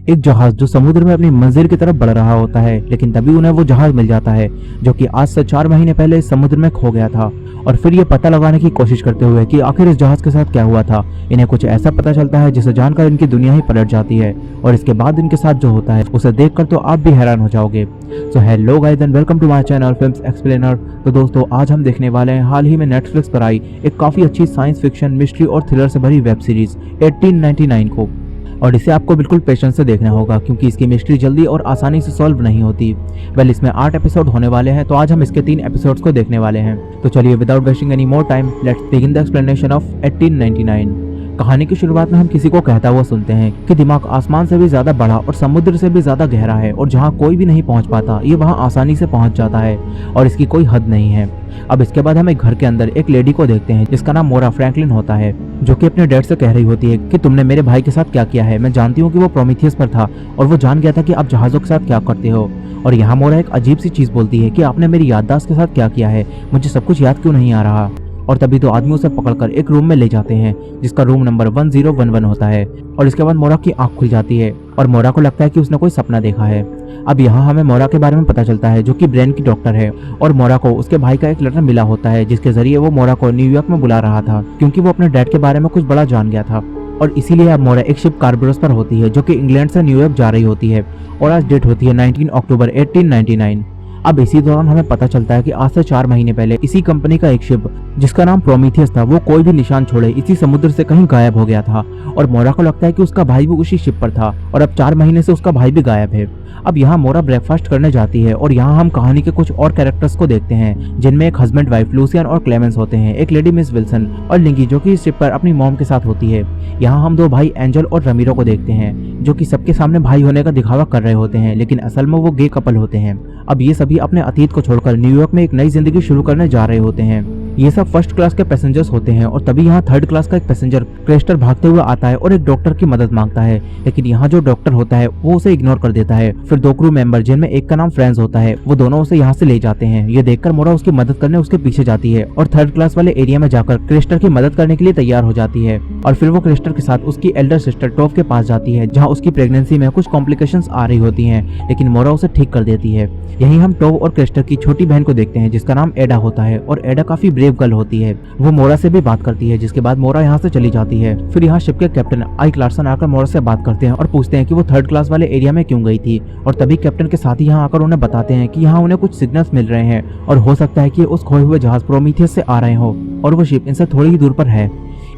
एक जहाज जो समुद्र में अपनी मंजिल की तरफ बढ़ रहा होता है, लेकिन तभी उन्हें वो जहाज मिल जाता है जो कि आज से 4 महीने पहले समुद्र में खो गया था। और फिर ये पता लगाने की कोशिश करते हुए कि आखिर इस जहाज के साथ क्या हुआ था, इन्हें कुछ ऐसा पता चलता है जिसे जानकर इनकी दुनिया ही पलट जाती है। और इसके बाद इनके साथ जो होता है उसे देखकर तो आप भी हैरान हो जाओगे। So hello guys and welcome to my channel Films Explainer. तो दोस्तों, आज हम देखने वाले हैं हाल ही में नेटफ्लिक्स पर आई एक काफी अच्छी साइंस फिक्शन, मिस्ट्री और थ्रिलर से भरी वेब सीरीज 1899 को। और इसे आपको बिल्कुल पेशेंस से देखना होगा क्योंकि इसकी मिस्ट्री जल्दी और आसानी से सॉल्व नहीं होती। वेल, इसमें 8 एपिसोड होने वाले हैं, तो आज हम इसके 3 एपिसोड्स को देखने वाले हैं। तो चलिए without wasting any more time, let's begin the explanation of 1899। कहानी की शुरुआत में हम किसी को कहता हुआ सुनते हैं कि दिमाग आसमान से भी ज्यादा बड़ा और समुद्र से भी ज्यादा गहरा है, और जहाँ कोई भी नहीं पहुँच पाता ये वहाँ आसानी से पहुँच जाता है और इसकी कोई हद नहीं है। अब इसके बाद हम एक घर के अंदर एक लेडी को देखते हैं जिसका नाम मोरा फ्रैंकलिन होता है, जो कि अपने डैड से कह रही होती है कि तुमने मेरे भाई के साथ क्या किया है। मैं जानती हूँ कि वो प्रोमीथियस पर था और वो जान गया था कि आप जहाजों के साथ क्या करते हो। और यहाँ मोरा एक अजीब सी चीज बोलती है कि आपने मेरी याददाश्त के साथ क्या किया है, मुझे सब कुछ याद क्यों नहीं आ रहा। और तभी 2 आदमी उसे पकड़कर एक रूम में ले जाते हैं जिसका रूम नंबर 1011 होता है। और इसके बाद मोरा की आंख खुल जाती है और मोरा को लगता है कि उसने कोई सपना देखा है। अब यहाँ हमें मोरा के बारे में पता चलता है जो कि ब्रेन की डॉक्टर है, और मोरा को उसके भाई का एक लेटर मिला होता है जिसके जरिए वो मोरा को न्यूयॉर्क में बुला रहा था क्योंकि वो अपने डैड के बारे में कुछ बड़ा जान गया था। और इसीलिए अब मोरा एक शिप कार्बरस पर होती है जो कि इंग्लैंड से न्यूयॉर्क जा रही होती है। और आज डेट होती है 19 अक्टूबर 1899। अब इसी दौरान हमें पता चलता है कि आज से 4 महीने पहले इसी कंपनी का एक शिप जिसका नाम प्रोमीथियस था, वो कोई भी निशान छोड़े इसी समुद्र से कहीं गायब हो गया था। और मोरा को लगता है कि उसका भाई भी उसी शिप पर था और अब 4 महीने से उसका भाई भी गायब है। अब यहाँ मोरा ब्रेकफास्ट करने जाती है और यहाँ हम कहानी के कुछ और कैरेक्टर्स को देखते हैं जिनमें एक हस्बैंड वाइफ लूसियन और क्लेमेंस होते हैं, एक लेडी मिस विल्सन और लिंगी जो कि इस शिप पर अपनी मॉम के साथ होती है। यहाँ हम 2 भाई एंजल और रमीरो को देखते हैं जो कि सबके सामने भाई होने का दिखावा कर रहे होते हैं, लेकिन असल में वो गे कपल होते हैं। अब ये सभी अपने अतीत को छोड़कर न्यूयॉर्क में एक नई जिंदगी शुरू करने जा रहे होते हैं। ये सब फर्स्ट क्लास के पैसेंजर्स होते हैं और तभी यहाँ 3rd क्लास का एक पैसेंजर क्रेस्टर भागते हुए आता है और एक डॉक्टर की मदद मांगता है, लेकिन यहाँ जो डॉक्टर होता है वो उसे इग्नोर कर देता है। फिर 2 क्रू मेंबर जिनमें एक का नाम फ्रेंड्स होता है, वो दोनों उसे यहाँ से ले जाते हैं। ये देखकर मोरा उसकी मदद करने उसके पीछे जाती है और 3rd क्लास वाले एरिया में जाकर क्रेस्टर की मदद करने के लिए तैयार हो जाती है। और फिर वो क्रेस्टर के साथ उसकी एल्डर सिस्टर टॉफ के पास जाती है जहाँ उसकी प्रेगनेंसी में कुछ कॉम्प्लिकेशंस आ रही होती है, लेकिन मोरा उसे ठीक कर देती है। यही हम टॉफ और क्रेस्टर की छोटी बहन को देखते हैं जिसका नाम एडा होता है, और एडा काफी ब्रेव गर्ल होती है। वो मोरा से भी बात करती है, जिसके बाद मोरा यहाँ से चली जाती है। फिर यहाँ शिप के कैप्टन आइक लार्सन आकर मोरा से बात करते हैं और पूछते हैं कि वो 3rd क्लास वाले एरिया में क्यों गई थी। और तभी कैप्टन के साथ ही यहाँ आकर उन्हें बताते हैं कि यहाँ उन्हें कुछ सिग्नल्स मिल रहे हैं और हो सकता है कि उस खोए हुए जहाज प्रोमीथियस से आ रहे हो और वो शिप इनसे थोड़ी ही दूर पर है।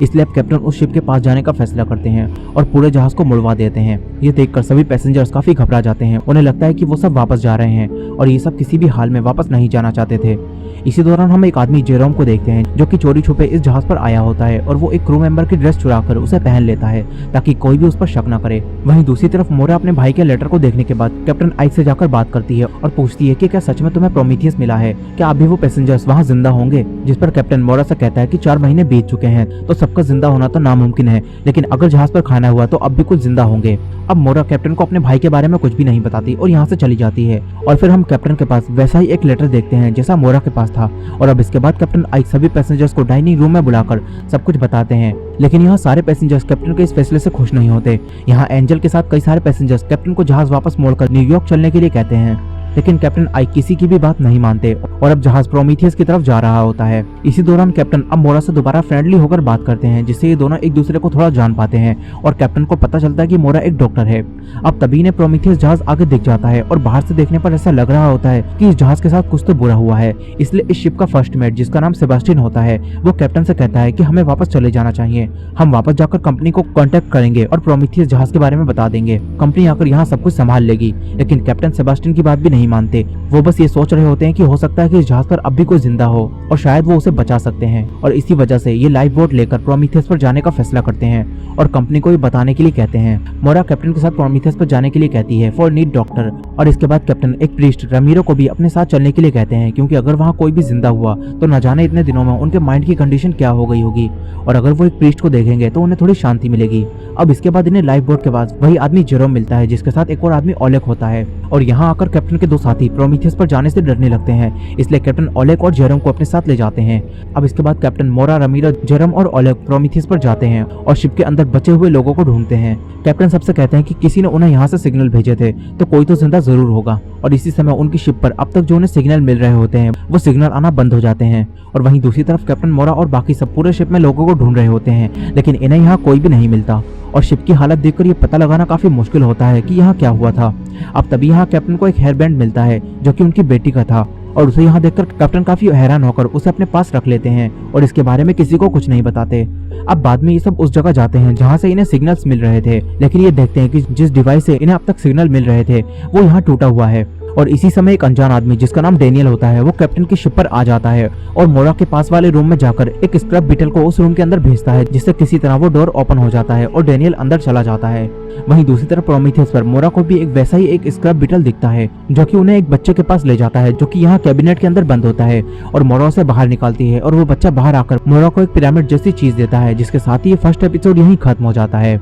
इसलिए अब कैप्टन उस शिप के पास जाने का फैसला करते हैं और पूरे जहाज को मुड़वा देते हैं। ये देखकर सभी पैसेंजर्स काफी घबरा जाते हैं। उन्हें लगता है कि वो सब वापस जा रहे हैं और ये सब किसी भी हाल में वापस नहीं जाना चाहते थे। इसी दौरान हम एक आदमी जेरोम को देखते हैं जो कि चोरी छुपे इस जहाज पर आया होता है और वो एक क्रू मेंबर की ड्रेस चुराकर उसे पहन लेता है ताकि कोई भी उस पर शक न करे। वहीं दूसरी तरफ मोरा अपने भाई के लेटर को देखने के बाद कैप्टन आइक से जाकर बात करती है और पूछती है कि क्या सच में तुम्हें प्रोमीथियस मिला है, क्या अभी वो पैसेंजर्स वहाँ जिंदा होंगे। जिस पर कैप्टन मोरा से कहता है कि 4 महीने बीत चुके हैं तो सबका जिंदा होना तो नामुमकिन है, लेकिन अगर जहाज पर खाना हुआ तो अब भी कुछ जिंदा होंगे। अब मोरा कैप्टन को अपने भाई के बारे में कुछ भी नहीं बताती और यहाँ से चली जाती है। और फिर हम कैप्टन के पास वैसा ही एक लेटर देखते हैं जैसा मोरा के पास था। और अब इसके बाद कैप्टन आइक सभी पैसेंजर्स को डाइनिंग रूम में बुलाकर सब कुछ बताते हैं, लेकिन यहाँ सारे पैसेंजर्स कैप्टन के इस फैसले से खुश नहीं होते। यहाँ एंजल के साथ कई सारे पैसेंजर्स कैप्टन को जहाज वापस मोड़कर न्यूयॉर्क चलने के लिए कहते हैं, लेकिन कैप्टन आइक किसी की भी बात नहीं मानते और अब जहाज प्रोमीथियस की तरफ जा रहा होता है। इसी दौरान कैप्टन अब मोरा से दोबारा फ्रेंडली होकर बात करते हैं जिससे ये दोनों एक दूसरे को थोड़ा जान पाते हैं और कैप्टन को पता चलता है कि मोरा एक डॉक्टर है। अब तभी ने प्रोमीथियस जहाज आगे दिख जाता है और बाहर से देखने पर ऐसा लग रहा होता है कि इस जहाज के साथ कुछ तो बुरा हुआ है। इसलिए इस शिप का फर्स्ट मेट जिसका नाम सेबास्टियन होता है वो कैप्टन से कहता है कि हमें वापस चले जाना चाहिए, हम वापस जाकर कंपनी को कॉन्टेक्ट करेंगे और प्रोमीथियस जहाज के बारे में बता देंगे, कंपनी आकर यहाँ सब कुछ संभाल लेगी। लेकिन कैप्टन सेबास्टियन की बात भी नहीं मानते, वो बस ये सोच रहे होते हैं कि हो सकता है कि इस जहाज पर अब भी कोई जिंदा हो और शायद वो उसे बचा सकते हैं। और इसी वजह से ये लाइफ बोट लेकर प्रोमीथियस पर जाने का फैसला करते हैं और कंपनी को भी बताने के लिए कहते हैं। मोरा कैप्टन के साथ प्रोमीथियस पर जाने के लिए कहती है फॉर नीड डॉक्टर। और इसके बाद कैप्टन एक प्रीस्ट रमीरो को भी अपने साथ चलने के लिए कहते हैं क्योंकि अगर वहाँ कोई भी जिंदा हुआ तो न जाने इतने दिनों में उनके माइंड की कंडीशन क्या हो गई होगी, और अगर वो एक प्रीस्ट को देखेंगे तो उन्हें थोड़ी शांति मिलेगी। अब इसके बाद इन्हें लाइफ बोट के पास वही आदमी जेरोम मिलता है जिसके साथ एक और आदमी ओलेक होता है और यहाँ आकर कैप्टन के दो साथी प्रोमीथियस पर जाने से डरने लगते हैं, इसलिए कैप्टन ओलेग और जेरोम को अपने साथ ले जाते हैं। अब इसके बाद कैप्टन मोरा, रमीरा, जेरोम और ओलेग प्रोमीथियस पर जाते हैं और शिप के अंदर बचे हुए लोगों को ढूंढते हैं। कैप्टन सबसे कहते हैं कि किसी ने उन्हें यहाँ से सिग्नल भेजे थे, तो कोई तो जिंदा जरूर होगा। और इसी समय उनकी शिप पर अब तक जो उन्हें सिग्नल मिल रहे होते हैं वो सिग्नल आना बंद हो जाते हैं। और वहीं दूसरी तरफ कैप्टन मोरा और बाकी सब पूरे शिप में लोगों को ढूंढ रहे होते हैं, लेकिन इन्हें यहाँ कोई भी नहीं मिलता। और शिप की हालत देखकर ये पता लगाना काफी मुश्किल होता है कि यहाँ क्या हुआ था। अब तभी यहाँ कैप्टन को एक हेयर बैंड मिलता है जो कि उनकी बेटी का था, और उसे यहाँ देखकर कैप्टन काफी हैरान होकर उसे अपने पास रख लेते हैं और इसके बारे में किसी को कुछ नहीं बताते। अब बाद में ये सब उस जगह जाते हैं जहाँ से इन्हें सिग्नल्स मिल रहे थे, लेकिन ये देखते हैं कि जिस डिवाइस से इन्हें अब तक सिग्नल मिल रहे थे वो यहाँ टूटा हुआ है। और इसी समय एक अनजान आदमी जिसका नाम डेनियल होता है वो कैप्टन की शिप पर आ जाता है और मोरा के पास वाले रूम में जाकर एक स्क्रब बीटल को उस रूम के अंदर भेजता है, जिससे किसी तरह वो डोर ओपन हो जाता है और डेनियल अंदर चला जाता है। वहीं दूसरी तरफ प्रोमीथियस पर मोरा को भी एक वैसा ही एक स्क्रब बीटल दिखता है जो कि उन्हें एक बच्चे के पास ले जाता है, जो कि यहाँ कैबिनेट के अंदर बंद होता है और मोरा उसे बाहर निकालती है और वो बच्चा बाहर आकर मोरा को एक पिरामिड जैसी चीज देता है, जिसके साथ ही ये फर्स्ट एपिसोड यहीं खत्म हो जाता है।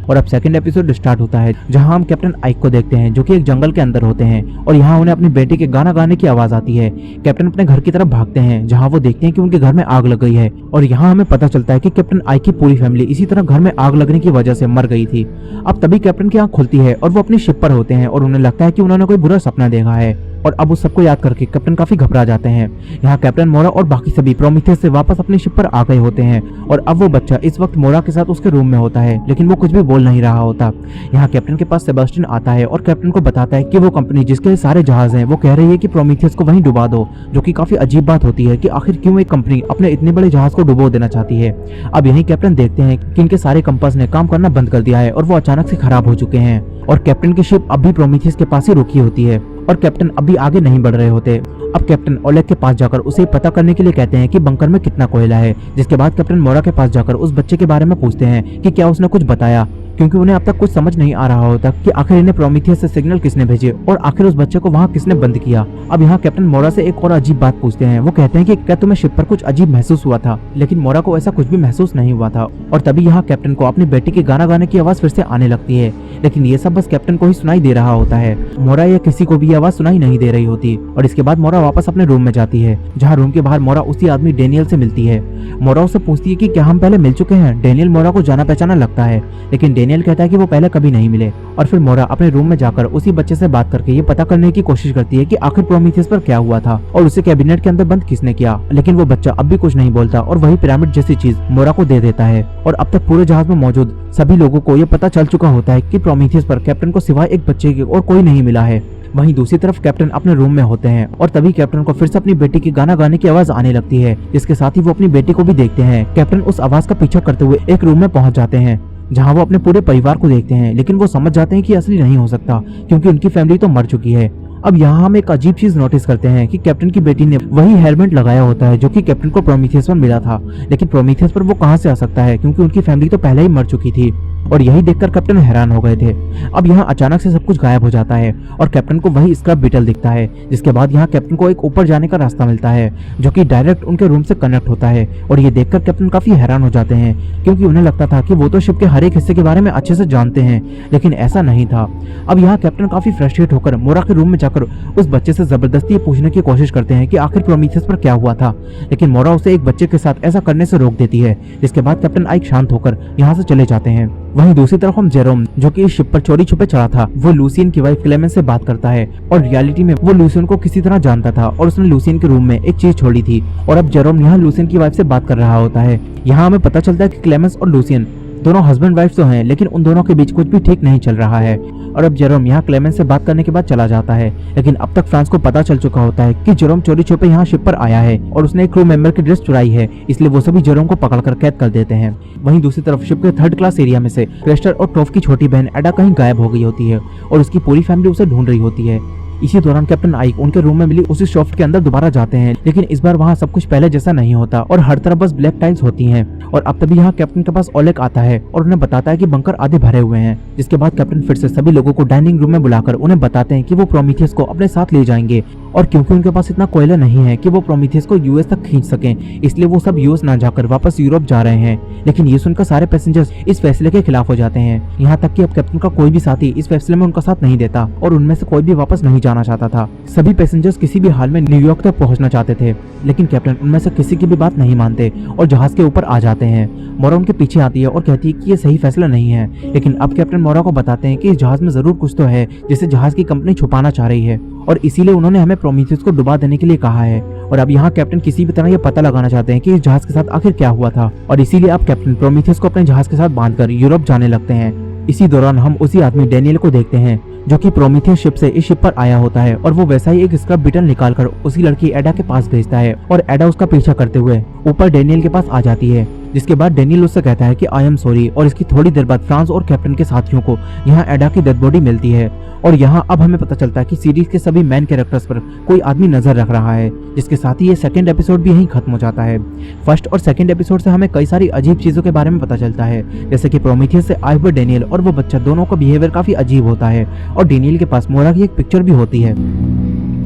और अब सेकंड एपिसोड स्टार्ट होता है जहां हम कैप्टन आइक को देखते हैं जो कि एक जंगल के अंदर होते हैं और यहाँ उन्हें अपनी बेटी के गाना गाने की आवाज आती है। कैप्टन अपने घर की तरफ भागते हैं जहां वो देखते हैं कि उनके घर में आग लग गई है और यहाँ हमें पता चलता है कि कैप्टन आइक की पूरी फैमिली इसी तरह घर में आग लगने की वजह से मर गई थी। अब तभी कैप्टन की आंख खुलती है और वो अपनी शिप पर होते हैं और उन्हें लगता है कि उन्होंने कोई बुरा सपना देखा है और अब उस सबको याद करके कैप्टन काफी घबरा जाते हैं। यहाँ कैप्टन मोरा और बाकी सभी प्रोमीथियस से वापस अपनी शिप पर आ गए होते हैं और अब वो बच्चा इस वक्त मोरा के साथ उसके रूम में होता है, लेकिन वो कुछ भी बोल नहीं रहा होता। यहाँ कैप्टन के पास सेबास्टियन आता है और कैप्टन को बताता है कि वो कंपनी जिसके सारे जहाज हैं वो कह रही है कि प्रोमीथियस को वहीं डुबा दो, जो कि काफी अजीब बात होती है कि आखिर क्यों एक कंपनी अपने इतने बड़े जहाज को डुबो देना चाहती है। अब यही कैप्टन देखते हैं कि इनके सारे कंपास ने काम करना बंद कर दिया है और वो अचानक से खराब हो चुके हैं और कैप्टन की शिप अब भी प्रोमीथियस के पास ही रुकी होती है और कैप्टन अभी आगे नहीं बढ़ रहे होते। अब कैप्टन ओलेग के पास जाकर उसे पता करने के लिए कहते हैं कि बंकर में कितना कोयला है, जिसके बाद कैप्टन मोरा के पास जाकर उस बच्चे के बारे में पूछते हैं कि क्या उसने कुछ बताया, क्योंकि उन्हें अब तक कुछ समझ नहीं आ रहा होता कि आखिर इन्हें प्रोमीथियस से सिग्नल किसने भेजे और आखिर उस बच्चे को वहाँ किसने बंद किया। अब यहाँ कैप्टन मोरा से एक और अजीब बात पूछते हैं। वो कहते हैं कि क्या तुम्हें शिप पर कुछ अजीब महसूस हुआ था, लेकिन मोरा को ऐसा कुछ भी महसूस नहीं हुआ था। और तभी यहाँ कैप्टन को अपनी बेटी के गाना गाने की आवाज फिर से आने लगती है, लेकिन ये सब बस कैप्टन को ही सुनाई दे रहा होता है। मोरा या किसी को भी आवाज सुनाई नहीं दे रही होती और इसके बाद मोरा वापस अपने रूम में जाती है, जहाँ रूम के बाहर मोरा उसी आदमी डेनियल से मिलती है। मोरा उससे पूछती है कि क्या हम पहले मिल चुके हैं। डेनियल मोरा को जाना पहचाना लगता है, लेकिन डेनियल कहता है कि वो पहले कभी नहीं मिले। और फिर मोरा अपने रूम में जाकर उसी बच्चे से बात करके ये पता करने की कोशिश करती है कि आखिर प्रोमीथियस पर क्या हुआ था और उसे कैबिनेट के अंदर बंद किसने किया, लेकिन वो बच्चा अब भी कुछ नहीं बोलता और वही पिरामिड जैसी चीज मोरा को दे देता है। और अब तक पूरे जहाज में मौजूद सभी लोगों को ये पता चल चुका होता है कि प्रोमीथियस पर कैप्टन को सिवाय एक बच्चे के और कोई नहीं मिला है। वहीं दूसरी तरफ कैप्टन अपने रूम में होते हैं और तभी कैप्टन को फिर से अपनी बेटी की गाना गाने की आवाज आने लगती है, जिसके साथ ही वो अपनी बेटी को भी देखते हैं। कैप्टन उस आवाज का पीछा करते हुए एक रूम में पहुंच जाते हैं जहां वो अपने पूरे परिवार को देखते हैं, लेकिन वो समझ जाते हैं कि असली नहीं हो सकता क्योंकि उनकी फैमिली तो मर चुकी है। अब यहाँ हम एक अजीब चीज नोटिस करते हैं कि कैप्टन की बेटी ने वही हेलमेट लगाया होता है जो कि कैप्टन को प्रोमीथियस पर मिला था, लेकिन प्रोमीथियस पर वो कहां से आ सकता है क्योंकि उनकी फैमिली तो पहले ही मर चुकी थी। और यही देखकर कैप्टन हैरान हो गए थे। अब यहाँ अचानक से सब कुछ गायब हो जाता है और कैप्टन को वही स्क्रब बीटल दिखता है, जिसके बाद यहाँ कैप्टन को एक ऊपर जाने का रास्ता मिलता है जो कि डायरेक्ट उनके रूम से कनेक्ट होता है। और ये देखकर कैप्टन काफी हैरान हो जाते हैं क्योंकि उन्हें लगता था कि वो तो शिप के हर एक हिस्से के बारे में अच्छे से जानते हैं, लेकिन ऐसा नहीं था। अब यहाँ कैप्टन काफी फ्रस्ट्रेट होकर मोरा के रूम में जाकर उस बच्चे से जबरदस्ती पूछने की कोशिश करते हैं कि आखिर प्रोमीथियस पर क्या हुआ था, लेकिन मोरा उसे एक बच्चे के साथ ऐसा करने से रोक देती है, जिसके बाद कैप्टन आइक शांत होकर यहाँ से चले जाते हैं। वहीं दूसरी तरफ हम जेरोम जो कि इस शिप पर चोरी छुपे चढ़ा था, वो लूसियन की वाइफ क्लेमेंस से बात करता है और रियलिटी में वो लूसियन को किसी तरह जानता था और उसने लूसियन के रूम में एक चीज छोड़ी थी। और अब जेरोम यहाँ लूसियन की वाइफ से बात कर रहा होता है। यहाँ हमें पता चलता है कि क्लेमेंस और लूसियन दोनों हस्बैंड वाइफ तो हैं, लेकिन उन दोनों के बीच कुछ भी ठीक नहीं चल रहा है। और अब जेरोम यहाँ क्लेमेंस से बात करने के बाद चला जाता है, लेकिन अब तक फ्रांस को पता चल चुका होता है कि जेरोम चोरी छुपे यहाँ शिप पर आया है और उसने एक क्रू मेंबर की ड्रेस चुराई है, इसलिए वो सभी जेरोम को पकड़कर कैद कर देते हैं। वहीं दूसरी तरफ शिप के थर्ड क्लास एरिया में से क्रेस्टर और टॉफ की छोटी बहन एडा कहीं गायब हो गई होती है और उसकी पूरी फैमिली उसे ढूंढ रही होती है। इसी दौरान कैप्टन आइक उनके रूम में मिली उसी शॉफ्ट के अंदर दोबारा जाते हैं, लेकिन इस बार वहाँ सब कुछ पहले जैसा नहीं होता और हर तरफ बस ब्लैक टाइल्स होती हैं। और अब तभी यहाँ कैप्टन के पास ओलेग आता है और उन्हें बताता है कि बंकर आधे भरे हुए हैं। जिसके बाद कैप्टन फिर से सभी लोगों को डाइनिंग रूम में बुलाकर उन्हें बताते हैं कि वो प्रोमीथियस को अपने साथ ले जाएंगे, और क्योंकि उनके पास इतना कोयला नहीं है कि वो प्रोमीथियस को यूएस तक खींच सकें, इसलिए वो सब यूएस ना जाकर वापस यूरोप जा रहे हैं। लेकिन ये सुनकर सारे पैसेंजर्स इस फैसले के खिलाफ हो जाते हैं, यहाँ तक कि अब कैप्टन का कोई भी साथी इस फैसले में उनका साथ नहीं देता और उनमें से कोई भी वापस नहीं जाना चाहता था। सभी पैसेंजर्स किसी भी हाल में न्यूयॉर्क तक पहुंचना चाहते थे, लेकिन कैप्टन उनमें से किसी की भी बात नहीं मानते और जहाज के ऊपर आ जाते हैं। मोरा उनके पीछे आती है और कहती है कि ये सही फैसला नहीं है, लेकिन अब कैप्टन मोरा को बताते हैं कि इस जहाज में जरूर कुछ तो है जिसे जहाज की कंपनी छुपाना चाह रही है, और इसीलिए उन्होंने हमें प्रोमीथियस को डुबा देने के लिए कहा है। और अब यहाँ कैप्टन किसी भी तरह ये पता लगाना चाहते हैं कि इस जहाज के साथ आखिर क्या हुआ था, और इसीलिए अब कैप्टन प्रोमीथियस को अपने जहाज के साथ बांधकर यूरोप जाने लगते हैं। इसी दौरान हम उसी आदमी डेनियल को देखते हैं जो कि प्रोमीथियस शिप से इस शिप पर आया होता है, और वो वैसा ही एक स्क्रब बीटल निकालकर उसी लड़की एडा के पास भेजता है, और एडा उसका पीछा करते हुए ऊपर डेनियल के पास आ जाती है। जिसके बाद डेनियल उससे कहता है कि आई एम सॉरी, और इसकी थोड़ी देर बाद फ्रांस और कैप्टन के साथियों को यहाँ एडा की डेड बॉडी मिलती है। और यहाँ अब हमें पता चलता है कि सीरीज के सभी मेन कैरेक्टर्स पर कोई आदमी नजर रख रहा है, जिसके साथ ही ये सेकंड एपिसोड भी यहीं खत्म हो जाता है। फर्स्ट और सेकंड एपिसोड से हमें कई सारी अजीब चीजों के बारे में पता चलता है, जैसे कि प्रोमीथियस से आए हुए डेनियल और वो बच्चा दोनों का बिहेवियर काफी अजीब होता है, और डेनियल के पास मोरा की एक पिक्चर भी होती है।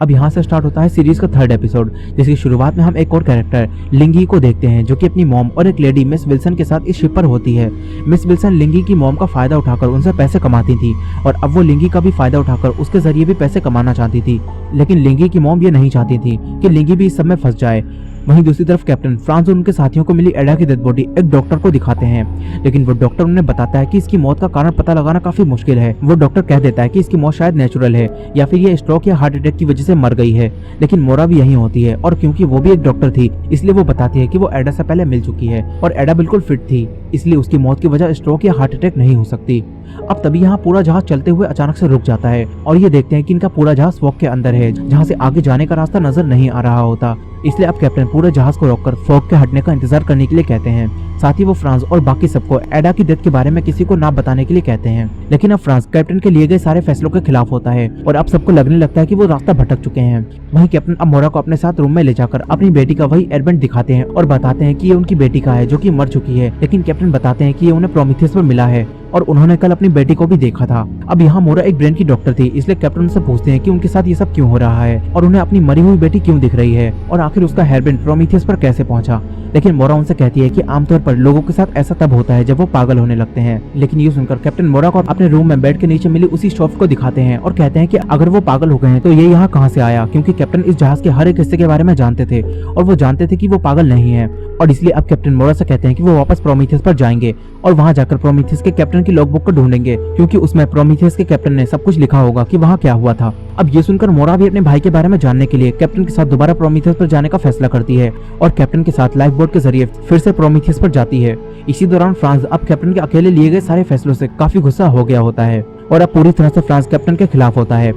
अब यहाँ से स्टार्ट होता है सीरीज का थर्ड एपिसोड, जिसकी शुरुआत में हम एक और कैरेक्टर लिंगी को देखते हैं, जो कि अपनी मॉम और एक लेडी मिस विल्सन के साथ इस शिप पर होती है। मिस विल्सन लिंगी की मॉम का फायदा उठाकर उनसे पैसे कमाती थी, और अब वो लिंगी का भी फायदा उठाकर उसके जरिए भी पैसे कमाना चाहती थी। लेकिन लिंगी की मॉम ये नहीं चाहती थी कि लिंगी भी इस सब में फंस जाए। वहीं दूसरी तरफ कैप्टन फ्रांस और उनके साथियों को मिली एडा की डेड बॉडी एक डॉक्टर को दिखाते हैं, लेकिन वो डॉक्टर उन्हें बताता है कि इसकी मौत का कारण पता लगाना काफी मुश्किल है। वो डॉक्टर कह देता है कि इसकी मौत शायद नेचुरल है या फिर ये स्ट्रोक या हार्ट अटैक की वजह से मर गई है। लेकिन मोरा भी यहीं होती है, और क्योंकि वो भी एक डॉक्टर थी इसलिए वो बताती है कि वो एडा से पहले मिल चुकी है और एडा बिल्कुल फिट थी, इसलिए उसकी मौत की वजह स्ट्रोक या हार्ट अटैक नहीं हो सकती। अब तभी यहाँ पूरा जहाज चलते हुए अचानक से रुक जाता है, और ये देखते हैं कि इनका पूरा जहाज फॉग के अंदर है, जहाँ से आगे जाने का रास्ता नजर नहीं आ रहा होता। इसलिए अब कैप्टन पूरे जहाज को रोककर फॉग के हटने का इंतजार करने के लिए कहते हैं। साथ ही वो फ्रांस और बाकी सबको एडा की डेथ के बारे में किसी को ना बताने के लिए कहते हैं। लेकिन अब फ्रांस कैप्टन के लिए गए सारे फैसलों के खिलाफ होता है, और अब सबको लगने लगता है कि वो रास्ता भटक चुके हैं। वहीं कैप्टन अब मोरा को अपने साथ रूम में ले जाकर अपनी बेटी का वही एयरबैंड दिखाते हैं और बताते हैं कि ये उनकी बेटी का है जो कि मर चुकी है। लेकिन कैप्टन बताते हैं कि ये उन्हें प्रोमीथियस पर मिला है और उन्होंने कल अपनी बेटी को भी देखा था। अब यहाँ मोरा एक ब्रेन की डॉक्टर थी, इसलिए कैप्टन उनसे पूछते हैं कि उनके साथ ये सब क्यों हो रहा है और उन्हें अपनी मरी हुई बेटी क्यों दिख रही है, और आखिर उसका हेयरबैंड प्रोमीथियस पर कैसे पहुंचा। लेकिन मोरा उनसे कहती है कि आमतौर पर लोगों के साथ ऐसा तब होता है जब वो पागल होने लगते हैं। लेकिन ये सुनकर कैप्टन मोरा को अपने रूम में बेड के नीचे मिली उसी शॉफ्ट को दिखाते हैं और कहते हैं कि अगर वो पागल हो गए हैं तो ये यहाँ कहाँ से आया, क्योंकि कैप्टन इस जहाज के हर एक हिस्से के बारे में जानते थे और वो जानते थे कि वो पागल नहीं है। और इसलिए अब कैप्टन मोरा से कहते हैं कि वो वापस प्रोमीथियस पर जाएंगे और वहां जाकर प्रोमीथियस के कैप्टन की लॉगबुक को ढूंढेंगे, क्योंकि उसमें प्रोमीथियस के कैप्टन ने सब कुछ लिखा होगा कि वहां क्या हुआ था। अब ये सुनकर मोरा भी अपने भाई के बारे में जानने के लिए कैप्टन के साथ दोबारा प्रोमीथियस पर जाने का फैसला करती है और कैप्टन के साथ लाइफ बोट के जरिए फिर से प्रोमीथियस पर जाती है। इसी दौरान फ्रांस अब कैप्टन के अकेले लिए गए सारे फैसलों से काफी गुस्सा हो गया होता है और अब पूरी तरह से फ्रांस कैप्टन के खिलाफ होता है।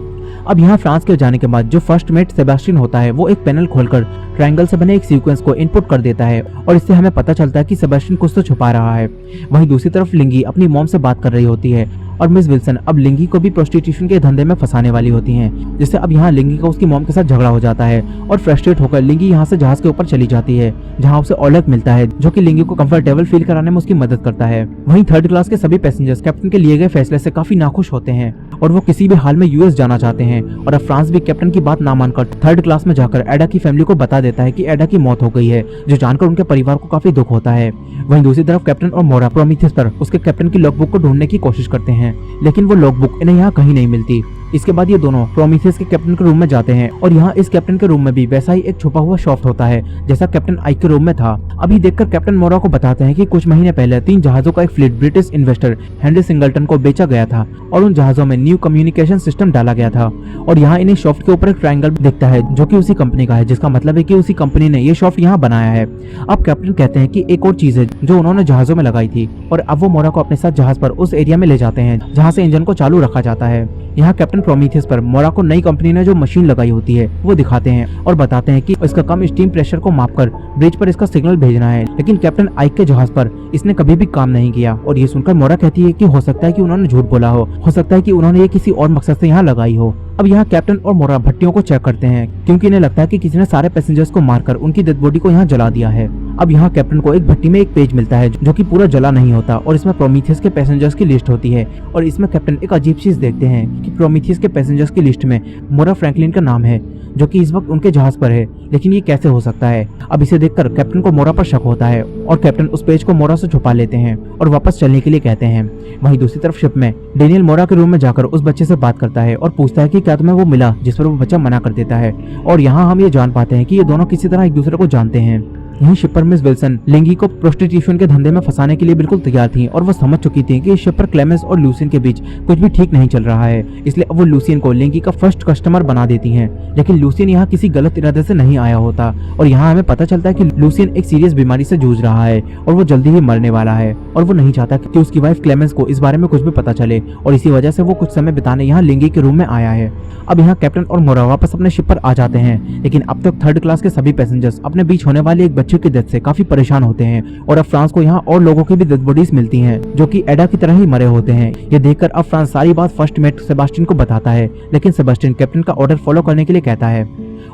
अब यहाँ फ्रांस के जाने के बाद जो फर्स्ट मेट सेबेस्टियन होता है वो एक पैनल खोलकर ट्रायंगल से बने एक सीक्वेंस को इनपुट कर देता है और इससे हमें पता चलता है कि सेबेस्टियन कुछ तो छुपा रहा है। वहीं दूसरी तरफ लिंगी अपनी मॉम से बात कर रही होती है और मिस विल्सन अब लिंगी को भी प्रोस्टिट्यूशन के धंधे में फंसाने वाली होती हैं, जिससे अब यहाँ लिंगी का उसकी मॉम के साथ झगड़ा हो जाता है और फ्रस्ट्रेट होकर लिंगी यहाँ से जहाज के ऊपर चली जाती है, जहाँ उसे ओलेग मिलता है जो कि लिंगी को कंफर्टेबल फील कराने में उसकी मदद करता है। वहीं थर्ड क्लास के सभी पैसेंजर्स कैप्टन के लिए गए फैसले से काफी नाखुश होते हैं और वो किसी भी हाल में यूएस जाना चाहते हैं। और अब फ्रांस भी कैप्टन की बात ना मानकर थर्ड क्लास में जाकर एडा की फैमिली को बता देता है कि एडा की मौत हो गई है, जो जानकर उनके परिवार को काफी दुख होता है। वहीं दूसरी तरफ कैप्टन और मोरा प्रोमीथियस पर उसके कैप्टन की लॉगबुक को ढूंढने की कोशिश करते हैं, लेकिन वो लॉगबुक इन्हें यहाँ कहीं नहीं मिलती। इसके बाद ये दोनों प्रोमीथियस के कैप्टन के रूम में जाते हैं और यहाँ इस कैप्टन के रूम में भी वैसा ही एक छुपा हुआ शॉफ्ट होता है जैसा कैप्टन आइक के रूम में था। अभी देखकर कैप्टन मोरा को बताते हैं कि कुछ महीने पहले 3 जहाजों का एक fleet British investor Henry singleton को बेचा गया था और उन जहाजों में न्यू कम्युनिकेशन सिस्टम डाला गया था। और यहाँ इन्हें शॉफ्ट के ऊपर एक ट्रायंगल दिखता है जो कि उसी कंपनी का है, जिसका मतलब है कि उसी कंपनी ने ये शॉफ्ट यहाँ बनाया है। अब कैप्टन कहते हैं कि एक और चीज है जो उन्होंने जहाजों में लगाई थी, और अब वो मोरा को अपने साथ जहाज पर उस एरिया में ले जाते हैं जहाँ से इंजन को चालू रखा जाता है। यहाँ कैप्टन कैप्टन प्रोमीथियस पर मोरा को नई कंपनी ने जो मशीन लगाई होती है वो दिखाते हैं और बताते हैं कि इसका कम स्टीम प्रेशर को मापकर ब्रिज पर इसका सिग्नल भेजना है। लेकिन कैप्टन आइक के जहाज पर इसने कभी भी काम नहीं किया और ये सुनकर मोरा कहती है कि हो सकता है कि उन्होंने झूठ बोला हो सकता है कि उन्होंने ये किसी और मकसद से यहाँ लगाई हो। अब यहाँ कैप्टन और मोरा भट्टियों को चेक करते हैं क्योंकि इन्हें लगता है कि किसी ने सारे पैसेंजर्स को मारकर उनकी डेड बॉडी को यहाँ जला दिया है। अब यहाँ कैप्टन को एक भट्टी में एक पेज मिलता है जो कि पूरा जला नहीं होता और इसमें प्रोमीथियस के पैसेंजर्स की लिस्ट होती है और इसमें कैप्टन एक अजीब चीज देखते हैं कि प्रोमीथियस के पैसेंजर्स की लिस्ट में मोरा फ्रैंकलिन का नाम है जो कि इस वक्त उनके जहाज पर है। लेकिन ये कैसे हो सकता है? अब इसे देखकर कैप्टन को मोरा पर शक होता है और कैप्टन उस पेज को मोरा से छुपा लेते हैं और वापस चलने के लिए कहते हैं। वहीं दूसरी तरफ शिप में डेनियल मोरा के रूम में जाकर उस बच्चे से बात करता है और पूछता है कि क्या तुम्हें वो मिला, जिस पर वो बच्चा मना कर देता है। और यहाँ हम ये जान पाते हैं कि ये दोनों किसी तरह एक दूसरे को जानते हैं। यहीं शिप पर मिस विल्सन लिंगी को प्रोस्टिट्यूशन के धंधे में फंसाने के लिए बिल्कुल तैयार थी और वो समझ चुकी थी कि इस शिप पर क्लेमेंस और लूसियन के बीच कुछ भी ठीक नहीं चल रहा है। इसलिए अब वो लूसियन को लिंगी का फर्स्ट कस्टमर बना देती हैं। लेकिन लूसियन यहाँ किसी गलत इरादे से नहीं आया होता और यहाँ हमें पता चलता है कि लूसियन एक सीरियस बीमारी से जूझ रहा है और वो जल्दी ही मरने वाला है और वो नहीं चाहता कि उसकी वाइफ क्लेमेंस को इस बारे में कुछ भी पता चले और इसी वजह से वो कुछ समय बिताने यहाँ लिंगी के रूम में आया है। अब यहाँ कैप्टन और मोरा वापस अपने शिप पर आ जाते हैं लेकिन अब तक थर्ड क्लास के सभी पैसेंजर्स अपने बीच होने वाले एक बच्चे की डेथ से काफी परेशान होते हैं और अब फ्रांस को यहाँ और लोगों की भी डेड बॉडीज मिलती हैं जो कि एडा की तरह ही मरे होते हैं। ये देखकर अब फ्रांस सारी बात फर्स्ट मेट सेबास्टियन को बताता है लेकिन सेबास्टियन कैप्टन का ऑर्डर फॉलो करने के लिए कहता है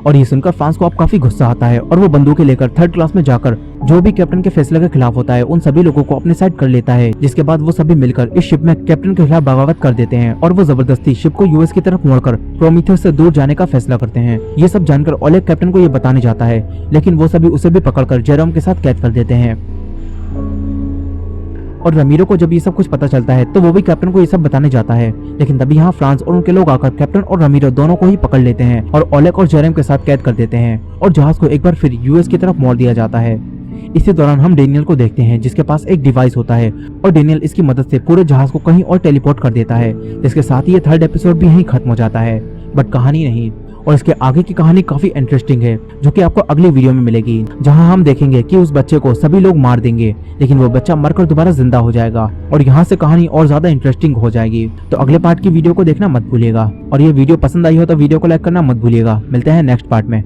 और ये सुनकर फ्रांस को अब काफी गुस्सा आता है और वो बंदूकें लेकर थर्ड क्लास में जाकर जो भी कैप्टन के फैसले के खिलाफ होता है उन सभी लोगों को अपने साइड कर लेता है। जिसके बाद वो सभी मिलकर इस शिप में कैप्टन के खिलाफ बगावत कर देते हैं और वो जबरदस्ती शिप को यूएस की तरफ मोड़कर प्रोमीथियस से दूर जाने का फैसला करते हैं। ये सब जानकर ओलेग कैप्टन को ये बताने जाता है लेकिन वो सभी उसे भी पकड़कर जेरोम के साथ कैद कर देते हैं। और रमीरो को जब ये सब कुछ पता चलता है तो वो भी कैप्टन को ये सब बताने जाता है लेकिन तभी यहाँ फ्रांस और उनके लोग आकर कैप्टन और रमीरो दोनों को ही पकड़ लेते हैं और ओलेग और जेरेम के साथ कैद कर देते हैं और जहाज को एक बार फिर यूएस की तरफ मोड़ दिया जाता है। इसी दौरान हम डेनियल को देखते हैं जिसके पास एक डिवाइस होता है और डेनियल इसकी मदद से पूरे जहाज को कहीं और टेलीपोर्ट कर देता है। इसके साथ ही ये थर्ड एपिसोड भी यहीं खत्म हो जाता है बट कहानी नहीं और इसके आगे की कहानी काफी इंटरेस्टिंग है जो कि आपको अगली वीडियो में मिलेगी जहां हम देखेंगे कि उस बच्चे को सभी लोग मार देंगे लेकिन वो बच्चा मरकर दोबारा जिंदा हो जाएगा और यहाँ से कहानी और ज्यादा इंटरेस्टिंग हो जाएगी। तो अगले पार्ट की वीडियो को देखना मत भूलिएगा और ये वीडियो पसंद आई हो तो वीडियो को लाइक करना मत भूलिएगा। मिलते हैं नेक्स्ट पार्ट में।